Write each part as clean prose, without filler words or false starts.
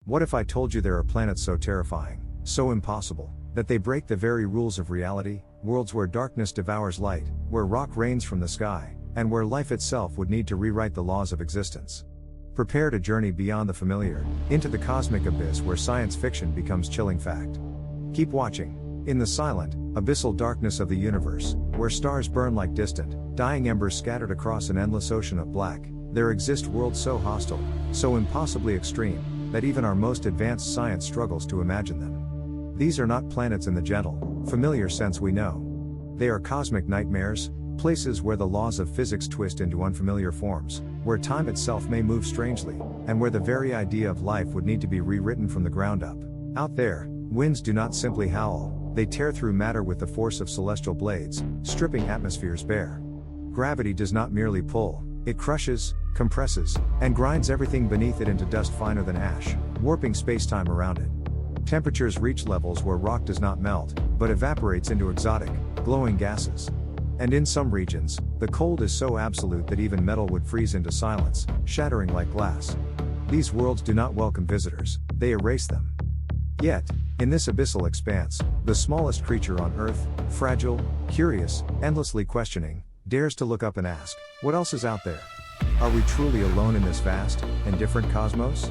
What if I told you there are planets so terrifying, so impossible, that they break the very rules of reality, worlds where darkness devours light, where rock rains from the sky, and where life itself would need to rewrite the laws of existence? Prepare to journey beyond the familiar, into the cosmic abyss where science fiction becomes chilling fact. Keep watching. In the silent, abyssal darkness of the universe, where stars burn like distant, dying embers scattered across an endless ocean of black, there exist worlds so hostile, so impossibly extreme, that even our most advanced science struggles to imagine them. These are not planets in the gentle, familiar sense we know. They are cosmic nightmares, places where the laws of physics twist into unfamiliar forms, where time itself may move strangely, and where the very idea of life would need to be rewritten from the ground up. Out there, winds do not simply howl, they tear through matter with the force of celestial blades, stripping atmospheres bare. Gravity does not merely pull, it crushes, compresses, and grinds everything beneath it into dust finer than ash, warping space-time around it. Temperatures reach levels where rock does not melt, but evaporates into exotic, glowing gases. And in some regions, the cold is so absolute that even metal would freeze into silence, shattering like glass. These worlds do not welcome visitors, they erase them. Yet, in this abyssal expanse, the smallest creature on Earth, fragile, curious, endlessly questioning, dares to look up and ask, what else is out there? Are we truly alone in this vast, and different cosmos?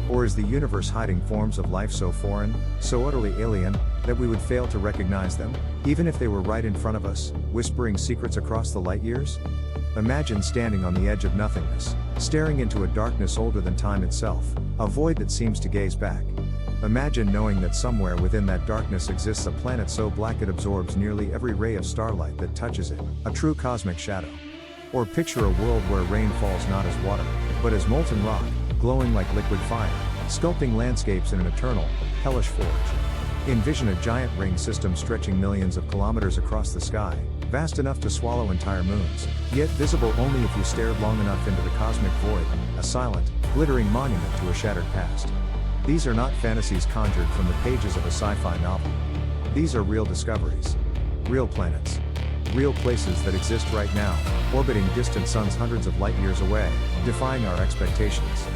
Or is the universe hiding forms of life so foreign, so utterly alien, that we would fail to recognize them, even if they were right in front of us, whispering secrets across the light years? Imagine standing on the edge of nothingness, staring into a darkness older than time itself, a void that seems to gaze back. Imagine knowing that somewhere within that darkness exists a planet so black it absorbs nearly every ray of starlight that touches it, a true cosmic shadow. Or picture a world where rain falls not as water, but as molten rock, glowing like liquid fire, sculpting landscapes in an eternal, hellish forge. Envision a giant ring system stretching millions of kilometers across the sky, vast enough to swallow entire moons, yet visible only if you stared long enough into the cosmic void, a silent, glittering monument to a shattered past. These are not fantasies conjured from the pages of a sci-fi novel. These are real discoveries. Real planets. Real places that exist right now, orbiting distant suns hundreds of light years away, defying our expectations.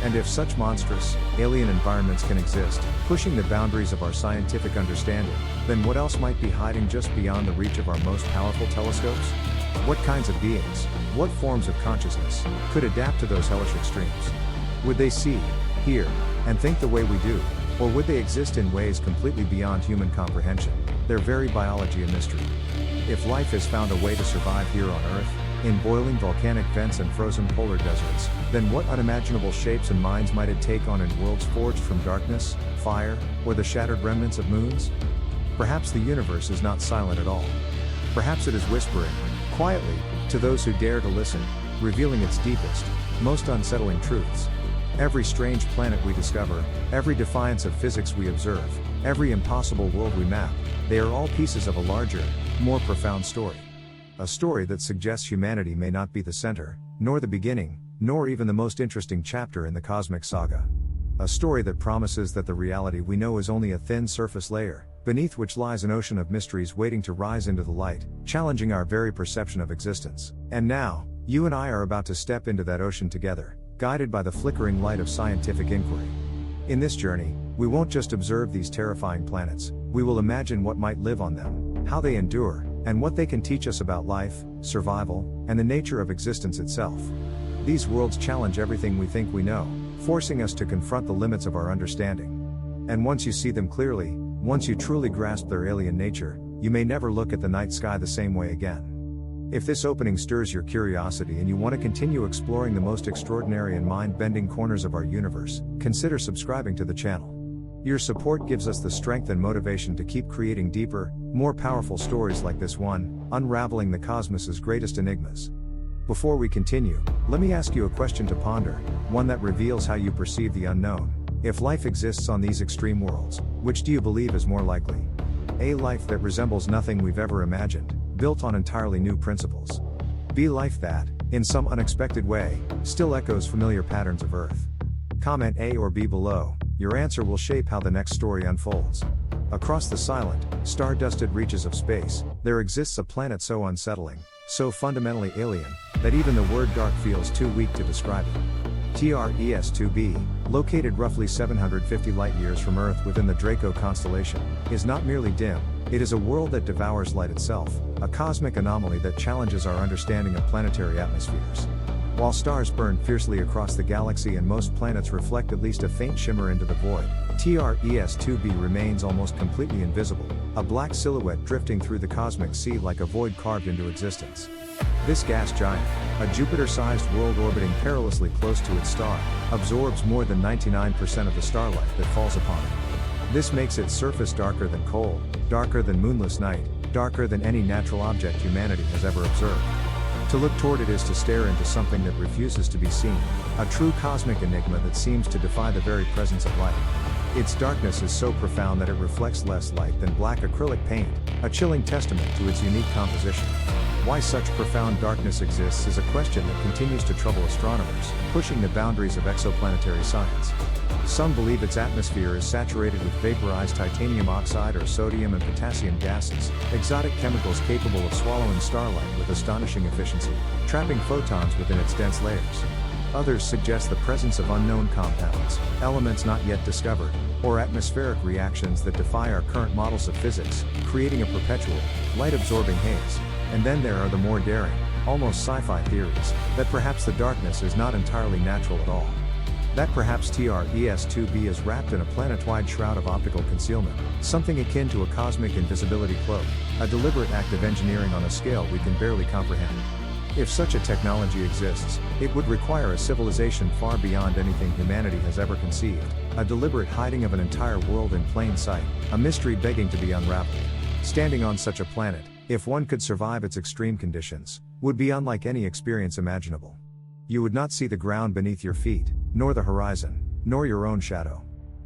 And if such monstrous, alien environments can exist, pushing the boundaries of our scientific understanding, then what else might be hiding just beyond the reach of our most powerful telescopes? What kinds of beings, what forms of consciousness, could adapt to those hellish extremes? Would they see, hear, and think the way we do, or would they exist in ways completely beyond human comprehension, their very biology a mystery? If life has found a way to survive here on Earth, in boiling volcanic vents and frozen polar deserts, then what unimaginable shapes and minds might it take on in worlds forged from darkness, fire, or the shattered remnants of moons? Perhaps the universe is not silent at all. Perhaps it is whispering, quietly, to those who dare to listen, revealing its deepest, most unsettling truths. Every strange planet we discover, every defiance of physics we observe, every impossible world we map, they are all pieces of a larger, more profound story. A story that suggests humanity may not be the center, nor the beginning, nor even the most interesting chapter in the cosmic saga. A story that promises that the reality we know is only a thin surface layer, beneath which lies an ocean of mysteries waiting to rise into the light, challenging our very perception of existence. And now, you and I are about to step into that ocean together, guided by the flickering light of scientific inquiry. In this journey, we won't just observe these terrifying planets, we will imagine what might live on them, how they endure, and what they can teach us about life, survival, and the nature of existence itself. These worlds challenge everything we think we know, forcing us to confront the limits of our understanding. And once you see them clearly, once you truly grasp their alien nature, you may never look at the night sky the same way again. If this opening stirs your curiosity and you want to continue exploring the most extraordinary and mind-bending corners of our universe, consider subscribing to the channel. Your support gives us the strength and motivation to keep creating deeper, more powerful stories like this one, unraveling the cosmos's greatest enigmas. Before we continue, let me ask you a question to ponder, one that reveals how you perceive the unknown. If life exists on these extreme worlds, which do you believe is more likely? A life that resembles nothing we've ever imagined, built on entirely new principles. B life that, in some unexpected way, still echoes familiar patterns of Earth. Comment A or B below, your answer will shape how the next story unfolds. Across the silent, star-dusted reaches of space, there exists a planet so unsettling, so fundamentally alien, that even the word dark feels too weak to describe it. TRES-2b, located roughly 750 light-years from Earth within the Draco constellation, is not merely dim, it is a world that devours light itself, a cosmic anomaly that challenges our understanding of planetary atmospheres. While stars burn fiercely across the galaxy and most planets reflect at least a faint shimmer into the void, TRES-2b remains almost completely invisible, a black silhouette drifting through the cosmic sea like a void carved into existence. This gas giant, a Jupiter-sized world orbiting perilously close to its star, absorbs more than 99% of the starlight that falls upon it. This makes its surface darker than coal, darker than moonless night, darker than any natural object humanity has ever observed. To look toward it is to stare into something that refuses to be seen, a true cosmic enigma that seems to defy the very presence of light. Its darkness is so profound that it reflects less light than black acrylic paint, a chilling testament to its unique composition. Why such profound darkness exists is a question that continues to trouble astronomers, pushing the boundaries of exoplanetary science. Some believe its atmosphere is saturated with vaporized titanium oxide or sodium and potassium gases, exotic chemicals capable of swallowing starlight with astonishing efficiency, trapping photons within its dense layers. Others suggest the presence of unknown compounds, elements not yet discovered, or atmospheric reactions that defy our current models of physics, creating a perpetual, light-absorbing haze. And then there are the more daring, almost sci-fi theories, that perhaps the darkness is not entirely natural at all. That perhaps TRES-2b is wrapped in a planet-wide shroud of optical concealment, something akin to a cosmic invisibility cloak, a deliberate act of engineering on a scale we can barely comprehend. If such a technology exists, it would require a civilization far beyond anything humanity has ever conceived, a deliberate hiding of an entire world in plain sight, a mystery begging to be unraveled. Standing on such a planet, if one could survive its extreme conditions, would be unlike any experience imaginable. You would not see the ground beneath your feet, nor the horizon, nor your own shadow.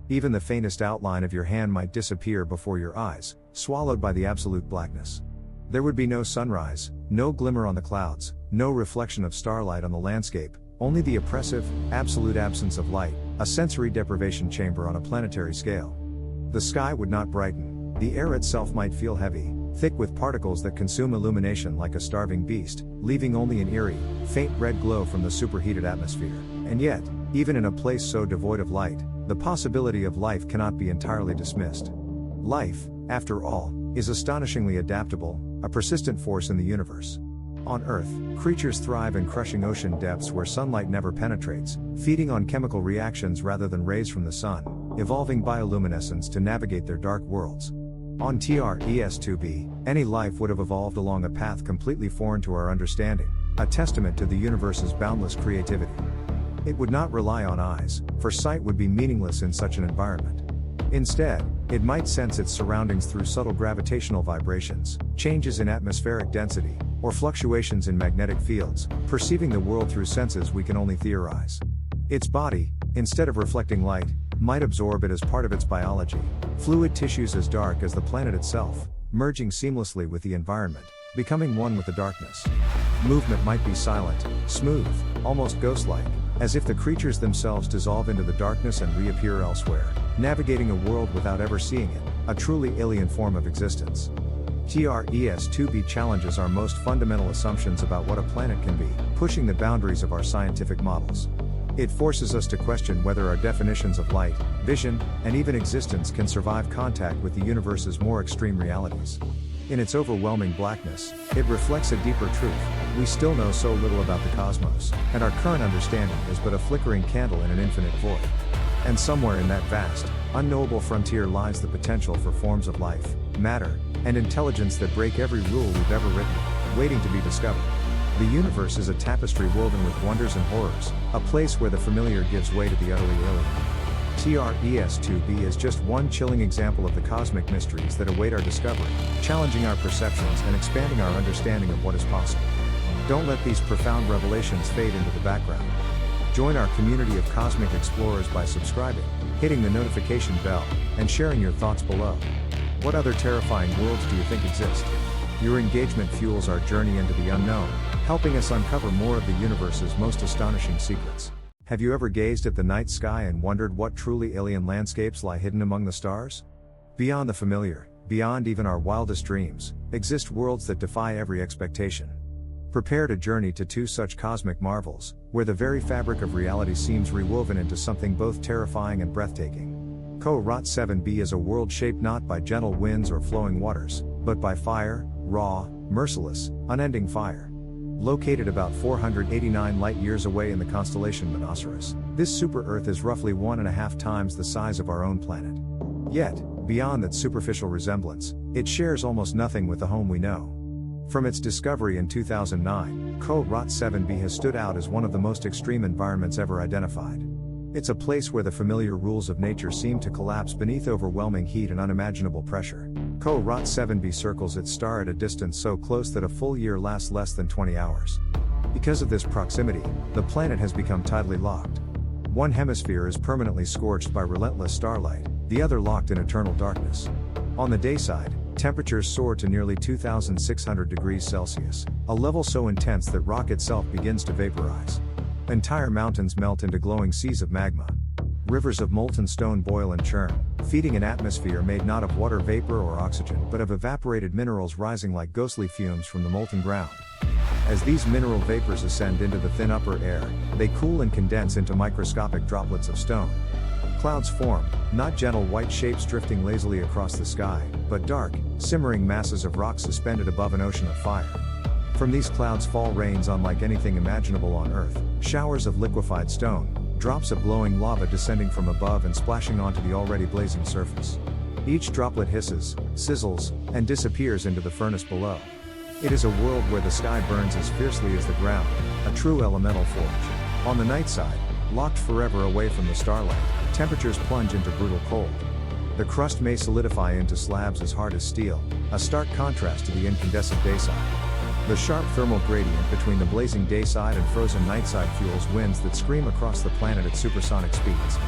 Even the faintest outline of your hand might disappear before your eyes, swallowed by the absolute blackness. There would be no sunrise, no glimmer on the clouds, no reflection of starlight on the landscape, only the oppressive, absolute absence of light, a sensory deprivation chamber on a planetary scale. The sky would not brighten, the air itself might feel heavy, thick with particles that consume illumination like a starving beast, leaving only an eerie, faint red glow from the superheated atmosphere. And yet, even in a place so devoid of light, the possibility of life cannot be entirely dismissed. Life, after all, is astonishingly adaptable, a persistent force in the universe. On Earth, creatures thrive in crushing ocean depths where sunlight never penetrates, feeding on chemical reactions rather than rays from the sun, evolving bioluminescence to navigate their dark worlds. On TRES-2b, any life would have evolved along a path completely foreign to our understanding, a testament to the universe's boundless creativity. It would not rely on eyes, for sight would be meaningless in such an environment. Instead, it might sense its surroundings through subtle gravitational vibrations, changes in atmospheric density, or fluctuations in magnetic fields, perceiving the world through senses we can only theorize. Its body, instead of reflecting light, might absorb it as part of its biology, fluid tissues as dark as the planet itself, merging seamlessly with the environment, becoming one with the darkness. Movement might be silent, smooth, almost ghost-like, as if the creatures themselves dissolve into the darkness and reappear elsewhere, navigating a world without ever seeing it, a truly alien form of existence. TRES-2b challenges our most fundamental assumptions about what a planet can be, pushing the boundaries of our scientific models. It forces us to question whether our definitions of light, vision, and even existence can survive contact with the universe's more extreme realities. In its overwhelming blackness, it reflects a deeper truth: we still know so little about the cosmos, and our current understanding is but a flickering candle in an infinite void. And somewhere in that vast, unknowable frontier lies the potential for forms of life, matter, and intelligence that break every rule we've ever written, waiting to be discovered. The universe is a tapestry woven with wonders and horrors, a place where the familiar gives way to the utterly alien. TRES-2b is just one chilling example of the cosmic mysteries that await our discovery, challenging our perceptions and expanding our understanding of what is possible. Don't let these profound revelations fade into the background. Join our community of cosmic explorers by subscribing, hitting the notification bell, and sharing your thoughts below. What other terrifying worlds do you think exist? Your engagement fuels our journey into the unknown, helping us uncover more of the universe's most astonishing secrets. Have you ever gazed at the night sky and wondered what truly alien landscapes lie hidden among the stars? Beyond the familiar, beyond even our wildest dreams, exist worlds that defy every expectation. Prepare to journey to two such cosmic marvels, where the very fabric of reality seems rewoven into something both terrifying and breathtaking. Ko-Rot 7b is a world shaped not by gentle winds or flowing waters, but by fire, raw, merciless, unending fire. Located about 489 light-years away in the constellation Monoceros, this super-Earth is roughly 1.5 times the size of our own planet. Yet, beyond that superficial resemblance, it shares almost nothing with the home we know. From its discovery in 2009, Ko-Rot 7b has stood out as one of the most extreme environments ever identified. It's a place where the familiar rules of nature seem to collapse beneath overwhelming heat and unimaginable pressure. Ko-Rot 7b circles its star at a distance so close that a full year lasts less than 20 hours. Because of this proximity, the planet has become tidally locked. One hemisphere is permanently scorched by relentless starlight, the other locked in eternal darkness. On the day side, temperatures soar to nearly 2,600 degrees Celsius, a level so intense that rock itself begins to vaporize. Entire mountains melt into glowing seas of magma. Rivers of molten stone boil and churn, feeding an atmosphere made not of water vapor or oxygen but of evaporated minerals rising like ghostly fumes from the molten ground. As these mineral vapors ascend into the thin upper air, they cool and condense into microscopic droplets of stone. Clouds form, not gentle white shapes drifting lazily across the sky, but dark, simmering masses of rock suspended above an ocean of fire. From these clouds fall rains unlike anything imaginable on Earth, showers of liquefied stone, drops of glowing lava descending from above and splashing onto the already blazing surface. Each droplet hisses, sizzles, and disappears into the furnace below. It is a world where the sky burns as fiercely as the ground, a true elemental forge. On the night side, locked forever away from the starlight, temperatures plunge into brutal cold. The crust may solidify into slabs as hard as steel, a stark contrast to the incandescent dayside. The sharp thermal gradient between the blazing dayside and frozen nightside fuels winds that scream across the planet at supersonic speeds.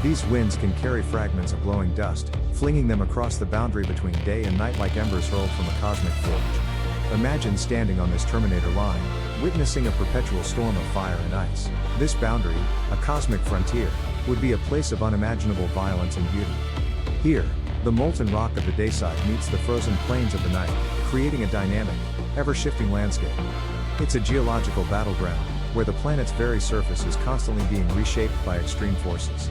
These winds can carry fragments of glowing dust, flinging them across the boundary between day and night like embers hurled from a cosmic forge. Imagine standing on this Terminator line, witnessing a perpetual storm of fire and ice. This boundary, a cosmic frontier, would be a place of unimaginable violence and beauty. Here, the molten rock of the dayside meets the frozen plains of the night, creating a dynamic, ever-shifting landscape. It's a geological battleground, where the planet's very surface is constantly being reshaped by extreme forces.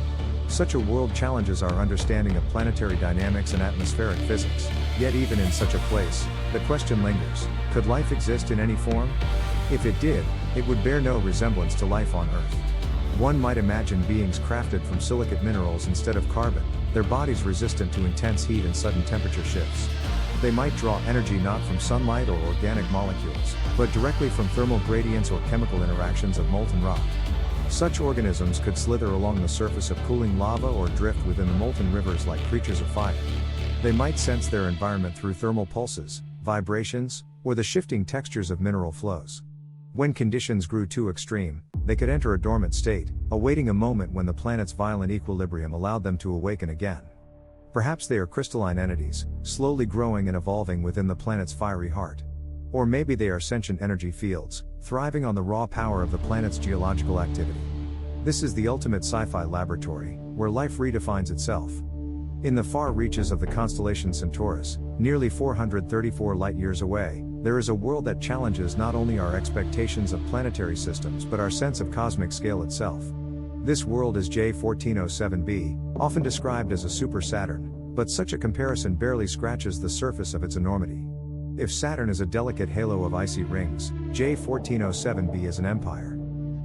Such a world challenges our understanding of planetary dynamics and atmospheric physics, yet even in such a place, the question lingers, could life exist in any form? If it did, it would bear no resemblance to life on Earth. One might imagine beings crafted from silicate minerals instead of carbon, their bodies resistant to intense heat and sudden temperature shifts. They might draw energy not from sunlight or organic molecules, but directly from thermal gradients or chemical interactions of molten rock. Such organisms could slither along the surface of cooling lava or drift within the molten rivers like creatures of fire. They might sense their environment through thermal pulses, vibrations, or the shifting textures of mineral flows. When conditions grew too extreme, they could enter a dormant state, awaiting a moment when the planet's violent equilibrium allowed them to awaken again. Perhaps they are crystalline entities, slowly growing and evolving within the planet's fiery heart. Or maybe they are sentient energy fields, thriving on the raw power of the planet's geological activity. This is the ultimate sci-fi laboratory, where life redefines itself. In the far reaches of the constellation Centaurus, nearly 434 light-years away, there is a world that challenges not only our expectations of planetary systems but our sense of cosmic scale itself. This world is J1407b, often described as a super Saturn, but such a comparison barely scratches the surface of its enormity. If Saturn is a delicate halo of icy rings, J1407b is an empire.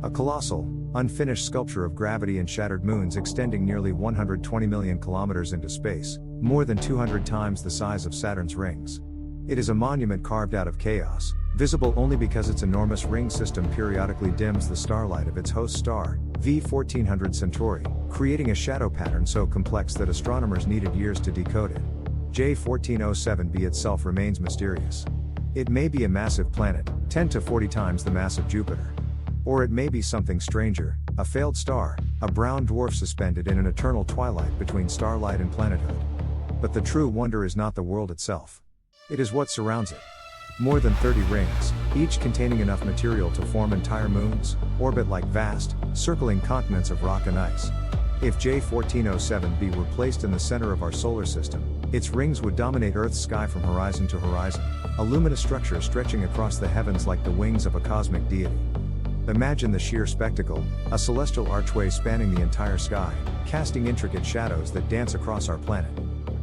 A colossal, unfinished sculpture of gravity and shattered moons extending nearly 120 million kilometers into space, more than 200 times the size of Saturn's rings. It is a monument carved out of chaos, visible only because its enormous ring system periodically dims the starlight of its host star, V1400 Centauri, creating a shadow pattern so complex that astronomers needed years to decode it. J1407b itself remains mysterious. It may be a massive planet, 10 to 40 times the mass of Jupiter. Or it may be something stranger, a failed star, a brown dwarf suspended in an eternal twilight between starlight and planethood. But the true wonder is not the world itself. It is what surrounds it. More than 30 rings, each containing enough material to form entire moons, orbit like vast, circling continents of rock and ice. If J1407b were placed in the center of our solar system, its rings would dominate Earth's sky from horizon to horizon, a luminous structure stretching across the heavens like the wings of a cosmic deity. Imagine the sheer spectacle, a celestial archway spanning the entire sky, casting intricate shadows that dance across our planet.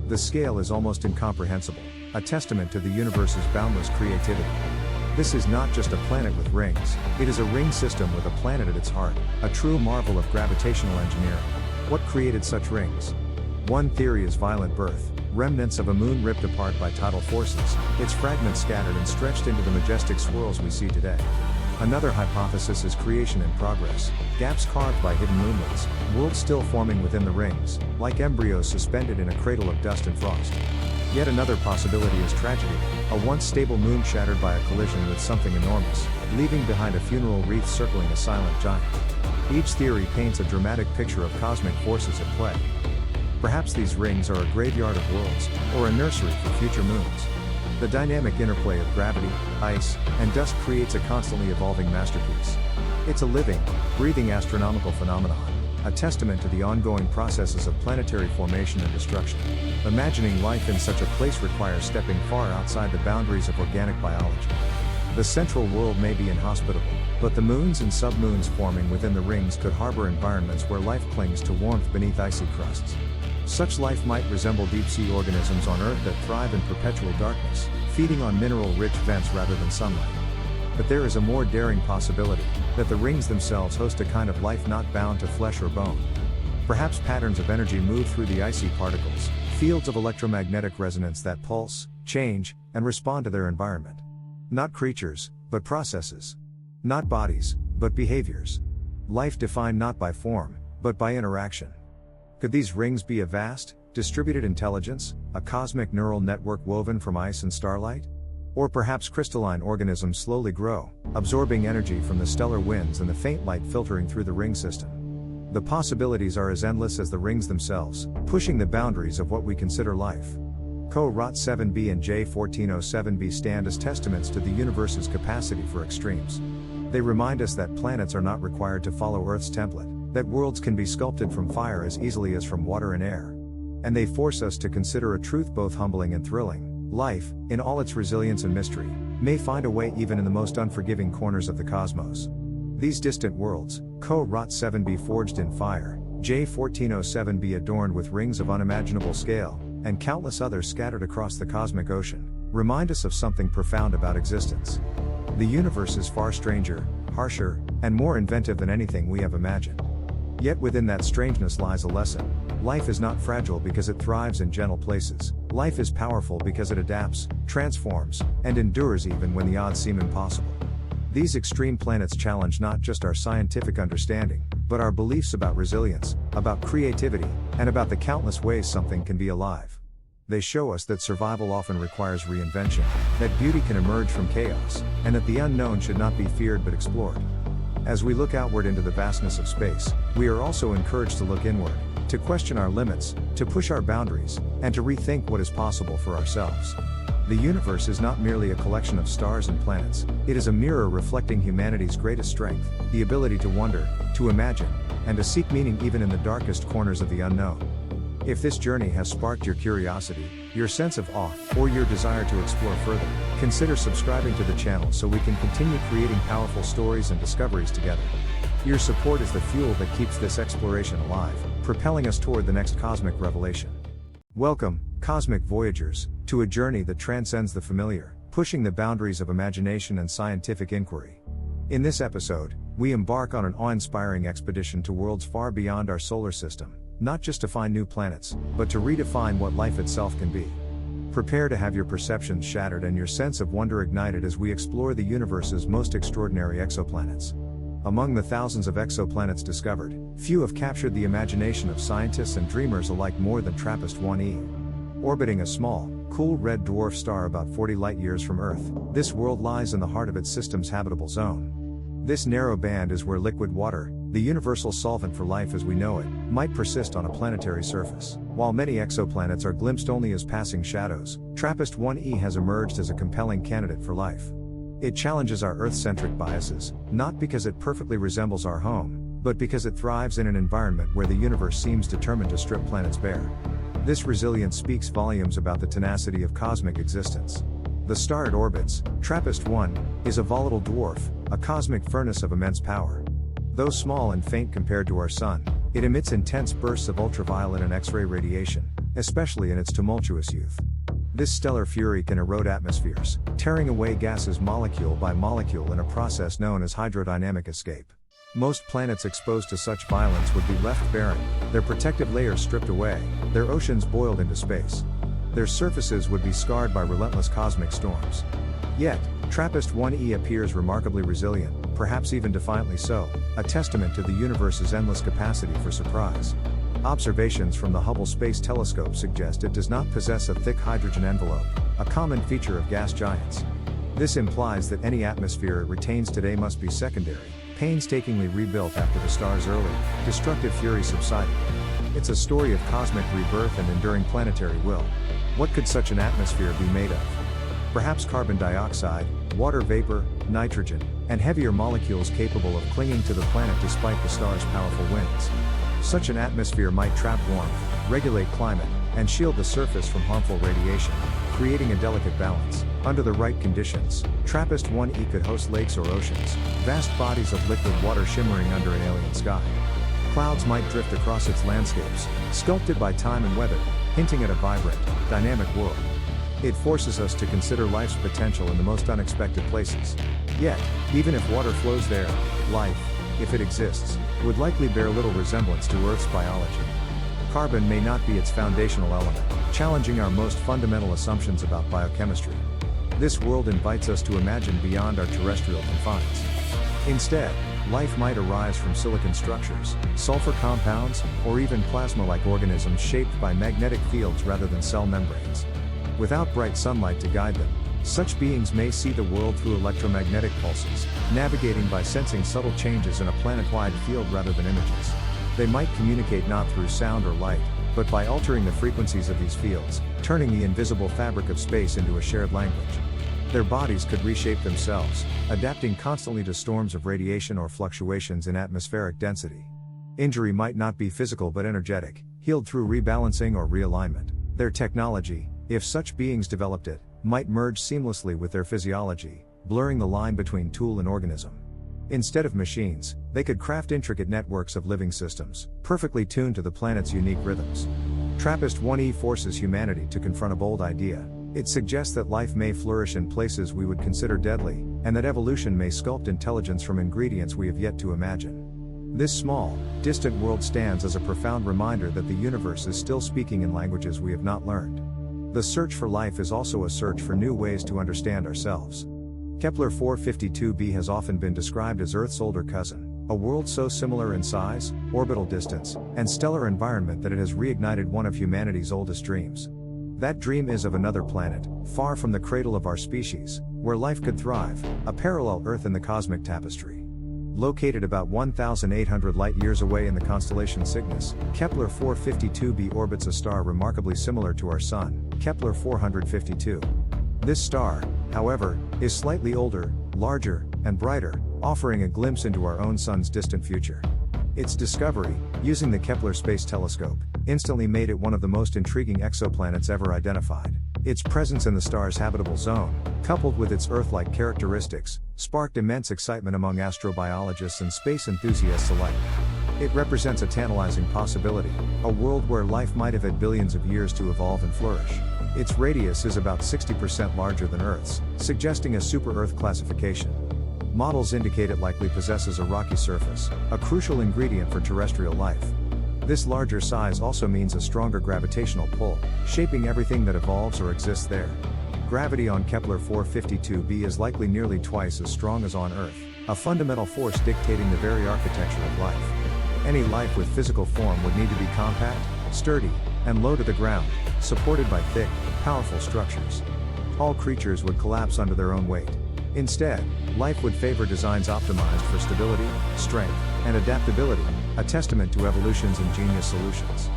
The scale is almost incomprehensible, a testament to the universe's boundless creativity. This is not just a planet with rings, it is a ring system with a planet at its heart, a true marvel of gravitational engineering. What created such rings? One theory is violent birth, remnants of a moon ripped apart by tidal forces, its fragments scattered and stretched into the majestic swirls we see today. Another hypothesis is creation in progress, gaps carved by hidden moonlets, worlds still forming within the rings, like embryos suspended in a cradle of dust and frost. Yet another possibility is tragedy, a once stable moon shattered by a collision with something enormous, leaving behind a funeral wreath circling a silent giant. Each theory paints a dramatic picture of cosmic forces at play. Perhaps these rings are a graveyard of worlds, or a nursery for future moons. The dynamic interplay of gravity, ice, and dust creates a constantly evolving masterpiece. It's a living, breathing astronomical phenomenon, a testament to the ongoing processes of planetary formation and destruction. Imagining life in such a place requires stepping far outside the boundaries of organic biology. The central world may be inhospitable, but the moons and submoons forming within the rings could harbor environments where life clings to warmth beneath icy crusts. Such life might resemble deep-sea organisms on Earth that thrive in perpetual darkness, feeding on mineral-rich vents rather than sunlight. But there is a more daring possibility, that the rings themselves host a kind of life not bound to flesh or bone. Perhaps patterns of energy move through the icy particles, fields of electromagnetic resonance that pulse, change, and respond to their environment. Not creatures, but processes. Not bodies, but behaviors. Life defined not by form, but by interaction. Could these rings be a vast, distributed intelligence, a cosmic neural network woven from ice and starlight? Or perhaps crystalline organisms slowly grow, absorbing energy from the stellar winds and the faint light filtering through the ring system. The possibilities are as endless as the rings themselves, pushing the boundaries of what we consider life. Co-Rot7b and J1407b stand as testaments to the universe's capacity for extremes. They remind us that planets are not required to follow Earth's template, that worlds can be sculpted from fire as easily as from water and air. And they force us to consider a truth both humbling and thrilling. Life, in all its resilience and mystery, may find a way even in the most unforgiving corners of the cosmos. These distant worlds, Co-Rot7b forged in fire, J1407b adorned with rings of unimaginable scale, and countless others scattered across the cosmic ocean, remind us of something profound about existence. The universe is far stranger, harsher, and more inventive than anything we have imagined. Yet within that strangeness lies a lesson. Life is not fragile because it thrives in gentle places. Life is powerful because it adapts, transforms, and endures even when the odds seem impossible. These extreme planets challenge not just our scientific understanding, but our beliefs about resilience, about creativity, and about the countless ways something can be alive. They show us that survival often requires reinvention, that beauty can emerge from chaos, and that the unknown should not be feared but explored. As we look outward into the vastness of space, we are also encouraged to look inward, to question our limits, to push our boundaries, and to rethink what is possible for ourselves. The universe is not merely a collection of stars and planets, it is a mirror reflecting humanity's greatest strength, the ability to wonder, to imagine, and to seek meaning even in the darkest corners of the unknown. If this journey has sparked your curiosity, your sense of awe, or your desire to explore further, consider subscribing to the channel so we can continue creating powerful stories and discoveries together. Your support is the fuel that keeps this exploration alive, propelling us toward the next cosmic revelation. Welcome, cosmic voyagers, to a journey that transcends the familiar, pushing the boundaries of imagination and scientific inquiry. In this episode, we embark on an awe-inspiring expedition to worlds far beyond our solar system, not just to find new planets, but to redefine what life itself can be. Prepare to have your perceptions shattered and your sense of wonder ignited as we explore the universe's most extraordinary exoplanets. Among the thousands of exoplanets discovered, few have captured the imagination of scientists and dreamers alike more than TRAPPIST-1e. Orbiting a small, cool red dwarf star about 40 light-years from Earth, this world lies in the heart of its system's habitable zone. This narrow band is where liquid water, the universal solvent for life as we know it, might persist on a planetary surface. While many exoplanets are glimpsed only as passing shadows, TRAPPIST-1e has emerged as a compelling candidate for life. It challenges our Earth-centric biases, not because it perfectly resembles our home, but because it thrives in an environment where the universe seems determined to strip planets bare. This resilience speaks volumes about the tenacity of cosmic existence. The star it orbits, TRAPPIST-1, is a volatile dwarf, a cosmic furnace of immense power. Though small and faint compared to our Sun, it emits intense bursts of ultraviolet and X-ray radiation, especially in its tumultuous youth. This stellar fury can erode atmospheres, tearing away gases molecule by molecule in a process known as hydrodynamic escape. Most planets exposed to such violence would be left barren, their protective layers stripped away, their oceans boiled into space. Their surfaces would be scarred by relentless cosmic storms. Yet, TRAPPIST-1e appears remarkably resilient, perhaps even defiantly so, a testament to the universe's endless capacity for surprise. Observations from the Hubble Space Telescope suggest it does not possess a thick hydrogen envelope, a common feature of gas giants. This implies that any atmosphere it retains today must be secondary, painstakingly rebuilt after the star's early, destructive fury subsided. It's a story of cosmic rebirth and enduring planetary will. What could such an atmosphere be made of? Perhaps carbon dioxide, water vapor, nitrogen, and heavier molecules capable of clinging to the planet despite the star's powerful winds. Such an atmosphere might trap warmth, regulate climate, and shield the surface from harmful radiation, creating a delicate balance. Under the right conditions, TRAPPIST-1e could host lakes or oceans, vast bodies of liquid water shimmering under an alien sky. Clouds might drift across its landscapes, sculpted by time and weather, hinting at a vibrant, dynamic world. It forces us to consider life's potential in the most unexpected places. Yet, even if water flows there, life, if it exists, would likely bear little resemblance to Earth's biology. Carbon may not be its foundational element, challenging our most fundamental assumptions about biochemistry. This world invites us to imagine beyond our terrestrial confines. Instead, life might arise from silicon structures, sulfur compounds, or even plasma-like organisms shaped by magnetic fields rather than cell membranes. Without bright sunlight to guide them, such beings may see the world through electromagnetic pulses, navigating by sensing subtle changes in a planet-wide field rather than images. They might communicate not through sound or light, but by altering the frequencies of these fields, turning the invisible fabric of space into a shared language. Their bodies could reshape themselves, adapting constantly to storms of radiation or fluctuations in atmospheric density. Injury might not be physical but energetic, healed through rebalancing or realignment. Their technology, if such beings developed it, might merge seamlessly with their physiology, blurring the line between tool and organism. Instead of machines, they could craft intricate networks of living systems, perfectly tuned to the planet's unique rhythms. TRAPPIST-1e forces humanity to confront a bold idea. It suggests that life may flourish in places we would consider deadly, and that evolution may sculpt intelligence from ingredients we have yet to imagine. This small, distant world stands as a profound reminder that the universe is still speaking in languages we have not learned. The search for life is also a search for new ways to understand ourselves. Kepler 452b has often been described as Earth's older cousin, a world so similar in size, orbital distance, and stellar environment that it has reignited one of humanity's oldest dreams. That dream is of another planet, far from the cradle of our species, where life could thrive, a parallel Earth in the cosmic tapestry. Located about 1,800 light-years away in the constellation Cygnus, Kepler 452b orbits a star remarkably similar to our Sun, Kepler 452. This star, however, is slightly older, larger, and brighter, offering a glimpse into our own Sun's distant future. Its discovery, using the Kepler Space Telescope, instantly made it one of the most intriguing exoplanets ever identified. Its presence in the star's habitable zone, coupled with its Earth-like characteristics, sparked immense excitement among astrobiologists and space enthusiasts alike. It represents a tantalizing possibility, a world where life might have had billions of years to evolve and flourish. Its radius is about 60% larger than Earth's, suggesting a super-Earth classification. Models indicate it likely possesses a rocky surface, a crucial ingredient for terrestrial life. This larger size also means a stronger gravitational pull, shaping everything that evolves or exists there. Gravity on Kepler 452b is likely nearly twice as strong as on Earth, a fundamental force dictating the very architecture of life. Any life with physical form would need to be compact, sturdy, and low to the ground, supported by thick, powerful structures. All creatures would collapse under their own weight. Instead, life would favor designs optimized for stability, strength, and adaptability, a testament to evolution's ingenious solutions.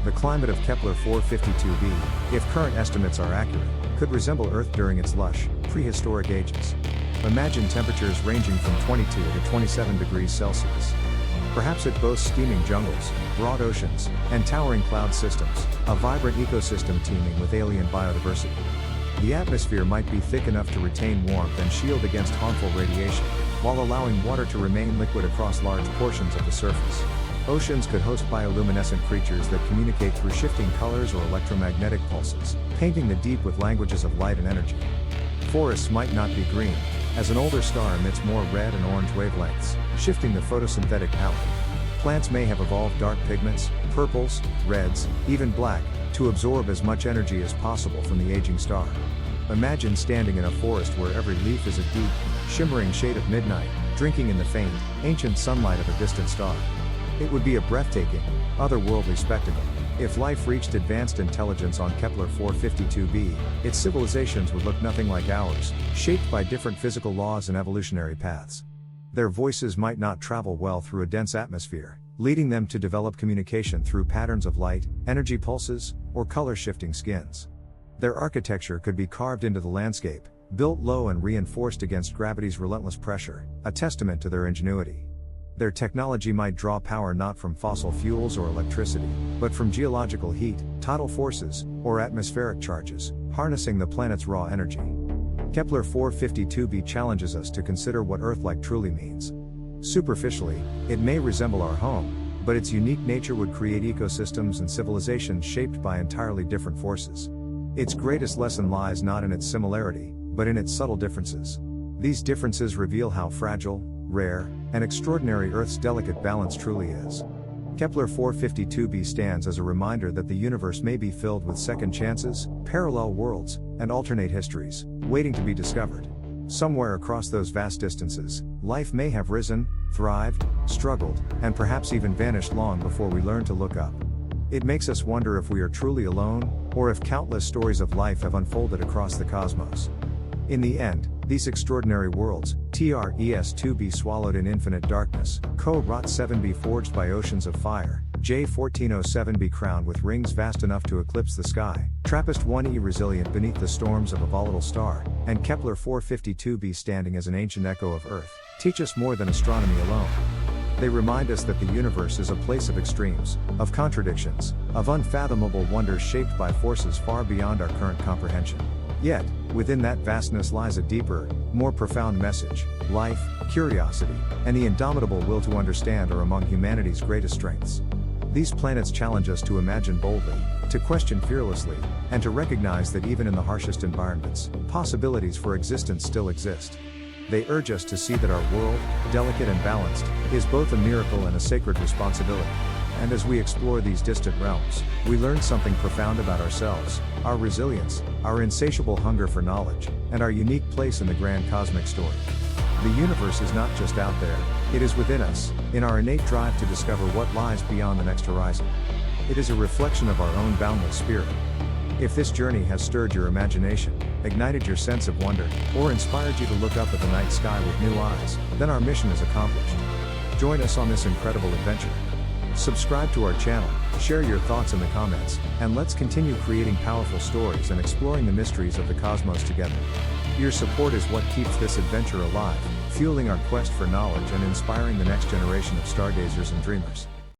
The climate of Kepler 452b, if current estimates are accurate, could resemble Earth during its lush, prehistoric ages. Imagine temperatures ranging from 22 to 27 degrees Celsius. Perhaps it boasts steaming jungles, broad oceans, and towering cloud systems, a vibrant ecosystem teeming with alien biodiversity. The atmosphere might be thick enough to retain warmth and shield against harmful radiation, while allowing water to remain liquid across large portions of the surface. Oceans could host bioluminescent creatures that communicate through shifting colors or electromagnetic pulses, painting the deep with languages of light and energy. Forests might not be green, as an older star emits more red and orange wavelengths, shifting the photosynthetic palette. Plants may have evolved dark pigments, purples, reds, even black, to absorb as much energy as possible from the aging star. Imagine standing in a forest where every leaf is a deep, shimmering shade of midnight, drinking in the faint, ancient sunlight of a distant star. It would be a breathtaking, otherworldly spectacle. If life reached advanced intelligence on Kepler 452b, its civilizations would look nothing like ours, shaped by different physical laws and evolutionary paths. Their voices might not travel well through a dense atmosphere, leading them to develop communication through patterns of light, energy pulses, or color-shifting skins. Their architecture could be carved into the landscape, built low and reinforced against gravity's relentless pressure, a testament to their ingenuity. Their technology might draw power not from fossil fuels or electricity, but from geological heat, tidal forces, or atmospheric charges, harnessing the planet's raw energy. Kepler 452b challenges us to consider what Earth-like truly means. Superficially, it may resemble our home, but its unique nature would create ecosystems and civilizations shaped by entirely different forces. Its greatest lesson lies not in its similarity, but in its subtle differences. These differences reveal how fragile, rare, and extraordinary Earth's delicate balance truly is. Kepler 452b stands as a reminder that the universe may be filled with second chances, parallel worlds, and alternate histories, waiting to be discovered. Somewhere across those vast distances, life may have risen, thrived, struggled, and perhaps even vanished long before we learn to look up. It makes us wonder if we are truly alone, or if countless stories of life have unfolded across the cosmos. In the end, these extraordinary worlds, TRES-2b swallowed in infinite darkness, Co-Rot-7b forged by oceans of fire, J1407b crowned with rings vast enough to eclipse the sky, TRAPPIST-1e resilient beneath the storms of a volatile star, and Kepler 452b standing as an ancient echo of Earth, teach us more than astronomy alone. They remind us that the universe is a place of extremes, of contradictions, of unfathomable wonders shaped by forces far beyond our current comprehension. Yet, within that vastness lies a deeper, more profound message. Life, curiosity, and the indomitable will to understand are among humanity's greatest strengths. These planets challenge us to imagine boldly, to question fearlessly, and to recognize that even in the harshest environments, possibilities for existence still exist. They urge us to see that our world, delicate and balanced, is both a miracle and a sacred responsibility. And as we explore these distant realms, we learn something profound about ourselves, our resilience, our insatiable hunger for knowledge, and our unique place in the grand cosmic story. The universe is not just out there, it is within us, in our innate drive to discover what lies beyond the next horizon. It is a reflection of our own boundless spirit. If this journey has stirred your imagination, ignited your sense of wonder, or inspired you to look up at the night sky with new eyes, then our mission is accomplished. Join us on this incredible adventure. Subscribe to our channel, share your thoughts in the comments, and let's continue creating powerful stories and exploring the mysteries of the cosmos together. Your support is what keeps this adventure alive, fueling our quest for knowledge and inspiring the next generation of stargazers and dreamers.